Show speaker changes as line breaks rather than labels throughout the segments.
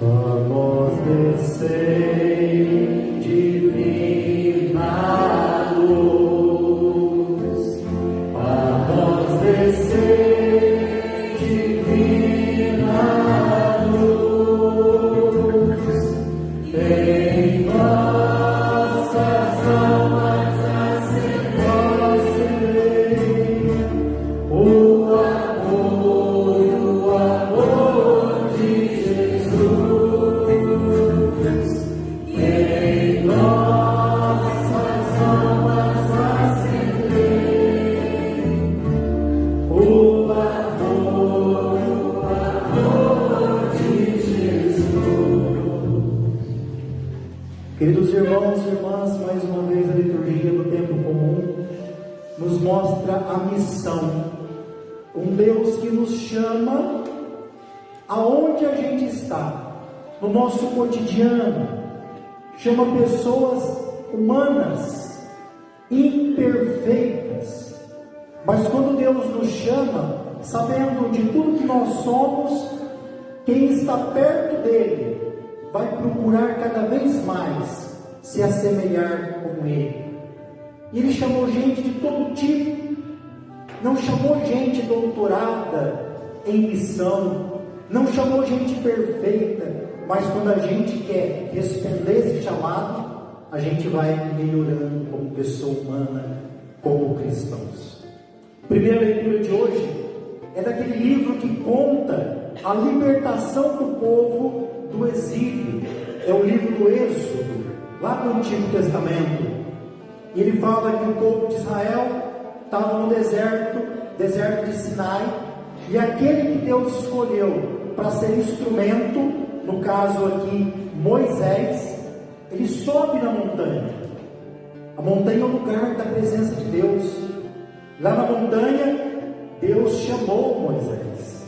Vamos descer, divina luz. Vamos descer, divina luz. Em nossas almas acender o amor de Jesus. Em nossas almas acender o amor de Jesus. Queridos irmãos e irmãs, mais uma vez a liturgia do tempo comum nos mostra a missão. Um Deus que nos chama aonde a gente está, no nosso cotidiano, chama pessoas humanas, imperfeitas, mas quando Deus nos chama, sabendo de tudo que nós somos, quem está perto dele vai procurar cada vez mais se assemelhar com ele. E ele chamou gente de todo tipo, não chamou gente doutorada em missão, não chamou gente perfeita, mas quando a gente quer responder esse chamado, a gente vai melhorando como pessoa humana, como cristãos. A primeira leitura de hoje é daquele livro que conta a libertação do povo do exílio. É o livro do Êxodo, lá no Antigo Testamento. E ele fala que o povo de Israel estava no deserto de Sinai, e aquele que Deus escolheu para ser instrumento, no caso aqui Moisés, ele sobe na montanha. A montanha é o lugar da presença de Deus. Lá na montanha, Deus chamou Moisés.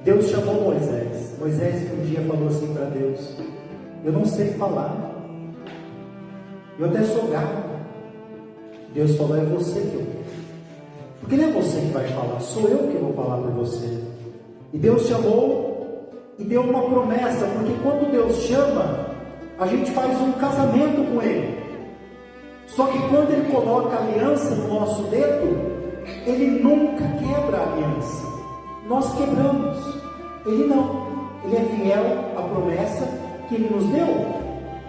Deus chamou Moisés. Moisés que um dia falou assim para Deus: eu não sei falar, eu até sou gago. Deus falou: é você que eu quero. Porque não é você que vai falar, sou eu que vou falar por você. E Deus chamou e deu uma promessa, porque quando Deus chama, a gente faz um casamento com Ele. Só que quando Ele coloca a aliança no nosso dedo, Ele nunca quebra a aliança. Nós quebramos, Ele não. Ele é fiel à promessa que Ele nos deu.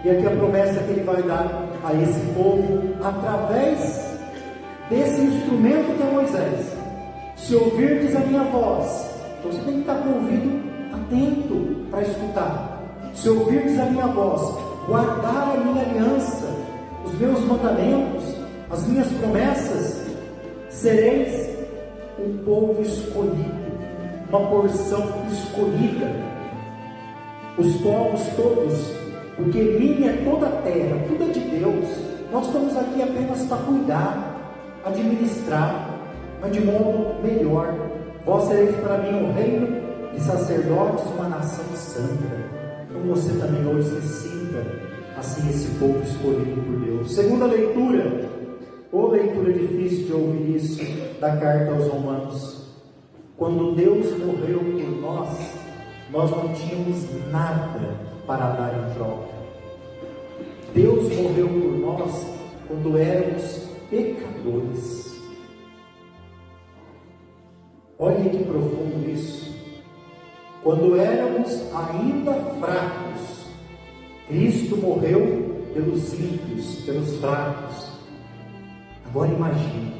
E aqui a promessa que Ele vai dar a esse povo através desse instrumento que é Moisés. Se ouvirdes a minha voz, então você tem que estar com o ouvido atento para escutar. Se ouvirdes a minha voz, guardar a minha aliança, os meus mandamentos, as minhas promessas, sereis um povo escolhido, uma porção escolhida. Os povos todos, porque minha é toda a terra, tudo é de Deus. Nós estamos aqui apenas para cuidar, administrar, mas de modo melhor. Vós sereis para mim um reino de sacerdotes, uma nação santa. Então você também hoje se sinta assim, esse povo escolhido por Deus. Segunda leitura, ou leitura difícil de ouvir isso, da carta aos Romanos. Quando Deus morreu por nós, nós não tínhamos nada para dar em troca. Deus morreu por nós quando éramos pecadores. Olha que profundo isso. Quando éramos ainda fracos, Cristo morreu pelos ímpios, pelos fracos. Agora imagine,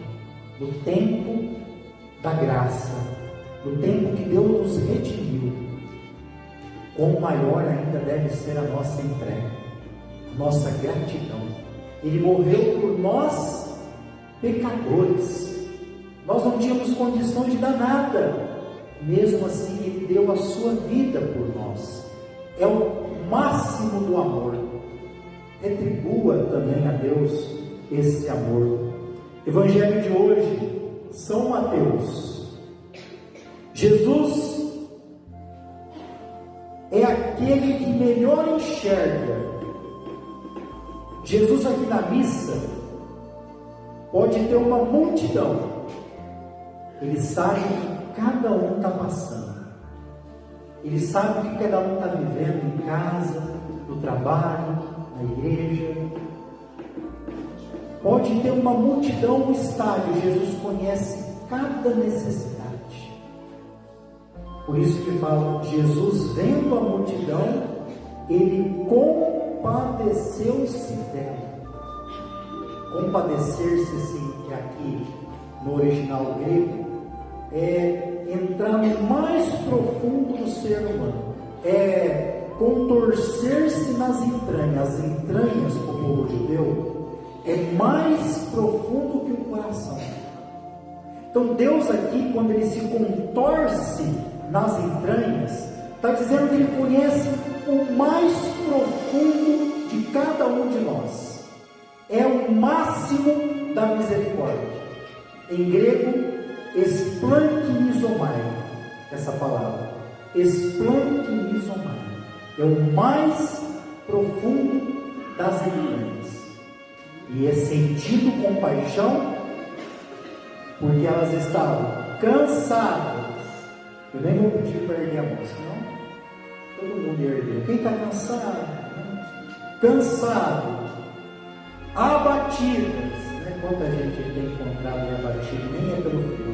no tempo da graça, no tempo que Deus nos redimiu, quão maior ainda deve ser a nossa entrega, a nossa gratidão. Ele morreu por nós, pecadores. Nós não tínhamos condições de dar nada. Mesmo assim, Ele deu a sua vida por nós. É o máximo do amor. Retribua também a Deus esse amor. Evangelho de hoje, São Mateus. Jesus é aquele que melhor enxerga. Jesus aqui na missa pode ter uma multidão. Ele sabe o que cada um está passando. Ele sabe o que cada um está vivendo em casa, no trabalho, na igreja. Pode ter uma multidão no estádio, Jesus conhece cada necessidade. Por isso que fala, Jesus vendo a multidão, ele compadeceu-se dela. Compadecer-se, assim, que aqui no original grego, é entrar no mais profundo do ser humano, é contorcer-se nas entranhas. As entranhas do povo judeu é mais profundo que o coração. Então Deus aqui, quando ele se contorce nas entranhas, está dizendo que ele conhece o mais profundo de cada um de nós. É o máximo da misericórdia. Em grego, esplanquinizomai, essa palavra, esplanquinizomai, é o mais profundo das entranhas, e é sentido compaixão, porque elas estavam cansadas. Eu nem vou pedir para erguer a mão, senão todo mundo ergueu. Quem está cansado? Cansado, abatidas. Quanta gente tem encontrado e abatido, nem é pelo frio,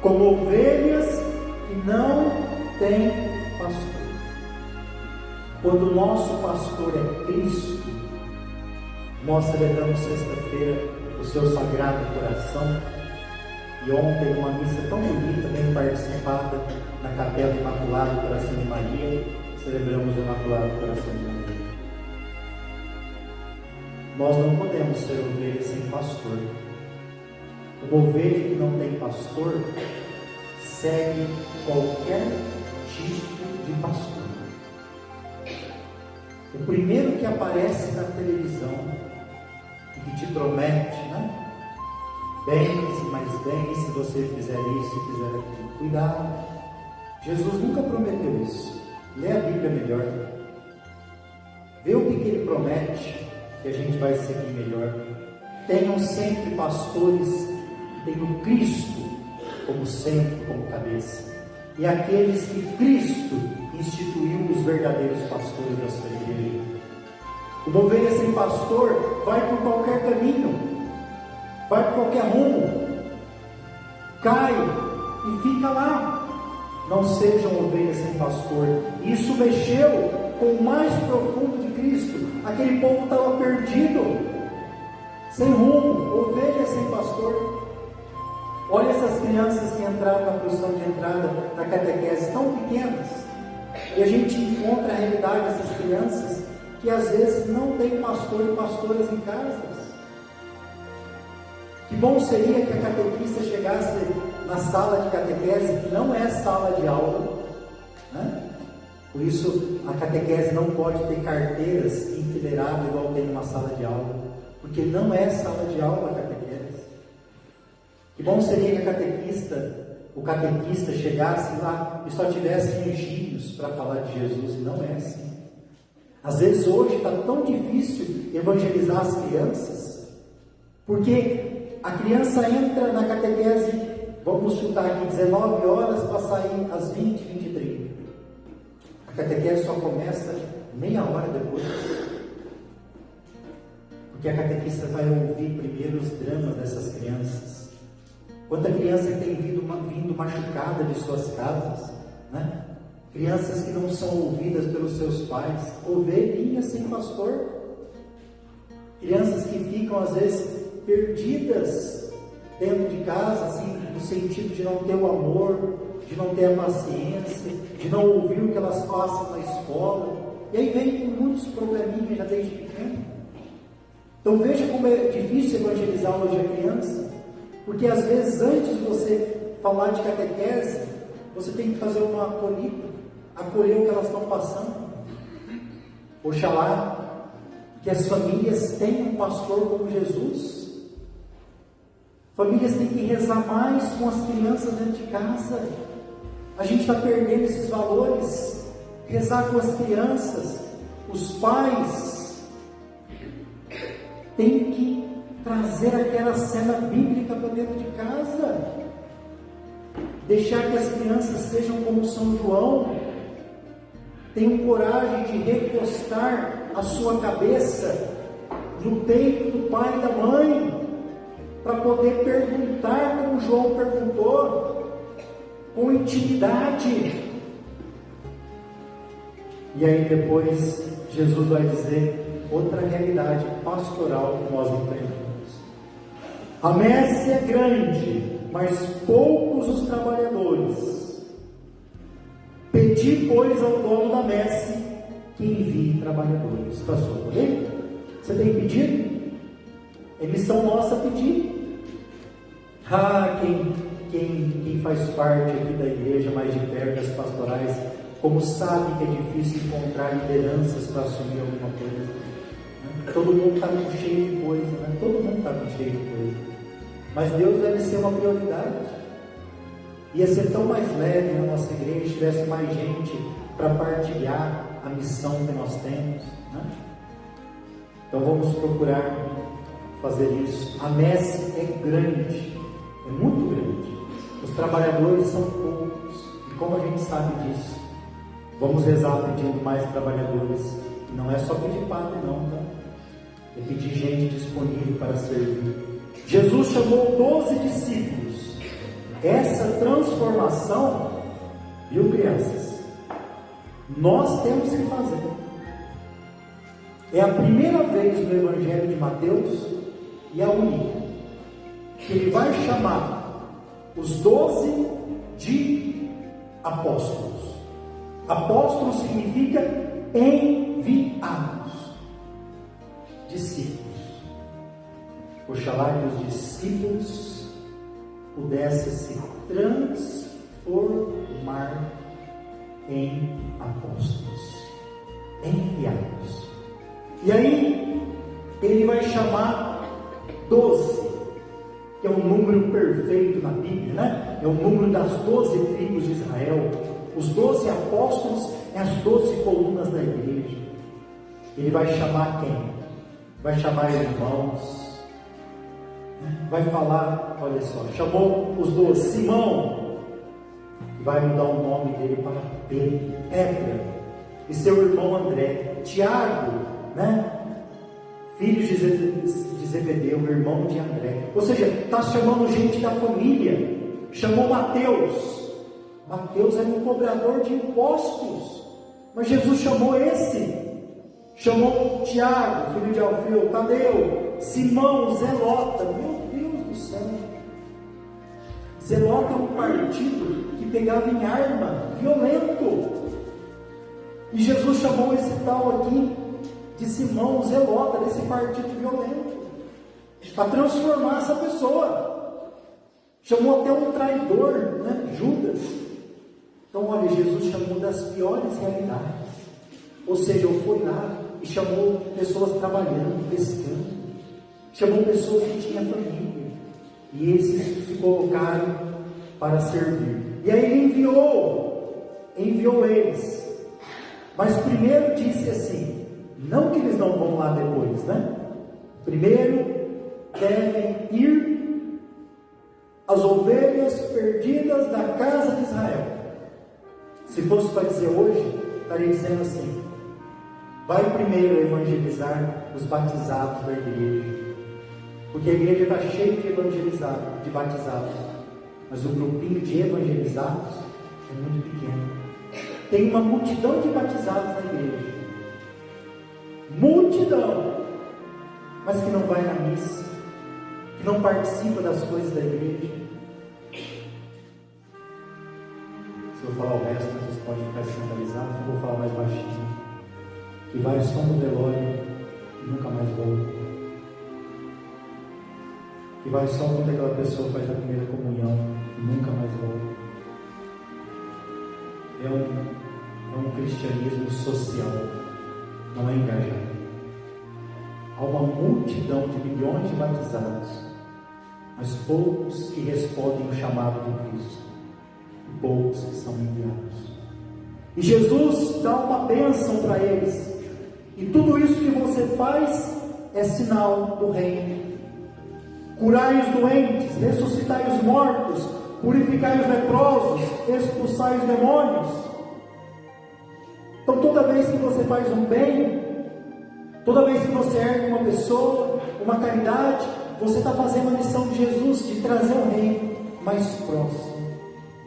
como ovelhas que não têm pastor. Quando o nosso pastor é Cristo, nós celebramos sexta-feira o seu Sagrado Coração, e ontem uma missa tão bonita, bem participada, na Capela Imaculado Coração de Maria, celebramos o Imaculado Coração de Maria. Nós não podemos ser ovelhas sem pastor. Uma ovelha que não tem pastor segue qualquer tipo de pastor. O primeiro que aparece na televisão e que te promete, né? Bens e mais bens se você fizer isso e fizer aquilo. Cuidado. Jesus nunca prometeu isso. Lê a Bíblia melhor. Vê o que ele promete, que a gente vai seguir melhor. Tenham sempre pastores que tenham Cristo como centro, como cabeça, e aqueles que Cristo instituiu os verdadeiros pastores da sua igreja. Uma ovelha sem pastor vai por qualquer caminho, vai por qualquer rumo, cai e fica lá. Não sejam ovelhas sem pastor. Isso mexeu com o mais profundo de Cristo. Aquele povo estava perdido, sem rumo, ovelha sem pastor. Olha essas crianças que entraram na procissão de entrada da catequese, tão pequenas, e a gente encontra a realidade dessas crianças que às vezes não tem pastor e pastoras em casa. Que bom seria que a catequista chegasse na sala de catequese, que não é sala de aula, né? Por isso a catequese não pode ter carteiras enfileiradas igual tem numa sala de aula, porque não é sala de aula a catequese. Que bom seria que o catequista chegasse lá e só tivesse anjinhos para falar de Jesus, e não é assim. Às vezes hoje está tão difícil evangelizar as crianças, porque a criança entra na catequese, vamos chutar aqui, 19 horas para sair às 20, 20 e 30. A catequese só começa meia hora depois, porque a catequista vai ouvir primeiro os dramas dessas crianças. Quanta criança tem vindo machucada de suas casas, né? Crianças que não são ouvidas pelos seus pais, ovelhinhas sem pastor, crianças que ficam às vezes perdidas dentro de casa, assim, no sentido de não ter o amor, de não ter a paciência, de não ouvir o que elas passam na escola, e aí vem com muitos probleminhas já desde pequeno. Então veja como é difícil evangelizar hoje a criança, porque às vezes antes de você falar de catequese, você tem que fazer uma acolhida, acolher o que elas estão passando. Oxalá que as famílias tenham um pastor como Jesus. Famílias têm que rezar mais com as crianças dentro de casa. A gente está perdendo esses valores. Rezar com as crianças. Os pais têm que trazer aquela cena bíblica para dentro de casa. Deixar que as crianças sejam como São João, tenham coragem de recostar a sua cabeça no peito do pai e da mãe, para poder perguntar como João perguntou, com intimidade. E aí depois Jesus vai dizer outra realidade pastoral que nós enfrentamos. A messe é grande, mas poucos os trabalhadores. Pedi, pois, ao dono da messe que envie trabalhadores. Pastor, ok? Você tem pedido? É missão nossa pedir. Quem faz parte aqui da igreja, mais de perto das pastorais, como sabe que é difícil encontrar lideranças para assumir alguma coisa. Né? Todo mundo está com cheio de coisa, né? Todo mundo está com cheio de coisa. Mas Deus deve ser uma prioridade. Ia ser tão mais leve na nossa igreja se tivesse mais gente para partilhar a missão que nós temos. Né? Então vamos procurar fazer isso. A messe é grande, é muito grande. Os trabalhadores são poucos. E como a gente sabe disso? Vamos rezar pedindo mais trabalhadores. E não é só pedir padre não, tá? É pedir gente disponível para servir. Jesus chamou 12 discípulos. Essa transformação, viu, crianças? Nós temos que fazer. É a primeira vez no Evangelho de Mateus, e a única, que ele vai chamar os 12 de apóstolos. Apóstolo significa enviados, discípulos. Oxalá que os discípulos pudessem se transformar em apóstolos, enviados. E aí, ele vai chamar 12, que é um número perfeito na Bíblia, né? É o número das 12 tribos de Israel. Os 12 apóstolos é as 12 colunas da igreja. Ele vai chamar quem? Vai chamar irmãos. Vai falar, olha só, chamou os 12, Simão, vai mudar o nome dele para Pedro, e seu irmão André, Tiago, né? Filhos de Zebedeu, irmão de André. Ou seja, está chamando gente da família. Chamou Mateus. Mateus era um cobrador de impostos, mas Jesus chamou esse. Chamou Tiago, filho de Alfeu, Tadeu, Simão, Zelota. Meu Deus do céu! Zelota é um partido que pegava em arma, violento. E Jesus chamou esse tal aqui de Simão, Zelota, desse partido violento, para transformar essa pessoa. Chamou até um traidor, né? Judas. Então, olha, Jesus chamou das piores realidades. Ou seja, eu fui lá e chamou pessoas trabalhando, pescando. Chamou pessoas que tinham família. E esses se colocaram para servir. E aí ele enviou eles. Mas primeiro disse assim, não que eles não vão lá depois, né? Primeiro devem ir as ovelhas perdidas da casa de Israel. Se fosse para dizer hoje, estaria dizendo assim, vai primeiro evangelizar os batizados da igreja. Porque a igreja está cheia de evangelizados, de batizados. Mas o grupinho de evangelizados é muito pequeno. Tem uma multidão de batizados na igreja. Multidão. Mas que não vai na missa. Que não participa das coisas da igreja. Se eu falar o resto, vocês podem ficar escandalizados. Não vou falar mais baixinho. Que vai só no velório e nunca mais volta. Que vai só quando aquela pessoa faz a primeira comunhão e nunca mais volta. É um cristianismo social, não é engajado. Há uma multidão de milhões de batizados, mas poucos que respondem o chamado de Cristo, e poucos que são enviados. E Jesus dá uma bênção para eles, e tudo isso que você faz é sinal do reino. Curai os doentes, ressuscitai os mortos, purificai os leprosos, expulsai os demônios. Então toda vez que você faz um bem, toda vez que você ergue uma pessoa, uma caridade, você está fazendo a missão de Jesus, de trazer o reino mais próximo.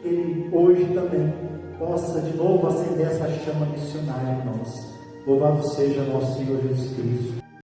Que Ele hoje também possa de novo acender essa chama missionária em nós. Louvado seja nosso Senhor Jesus Cristo.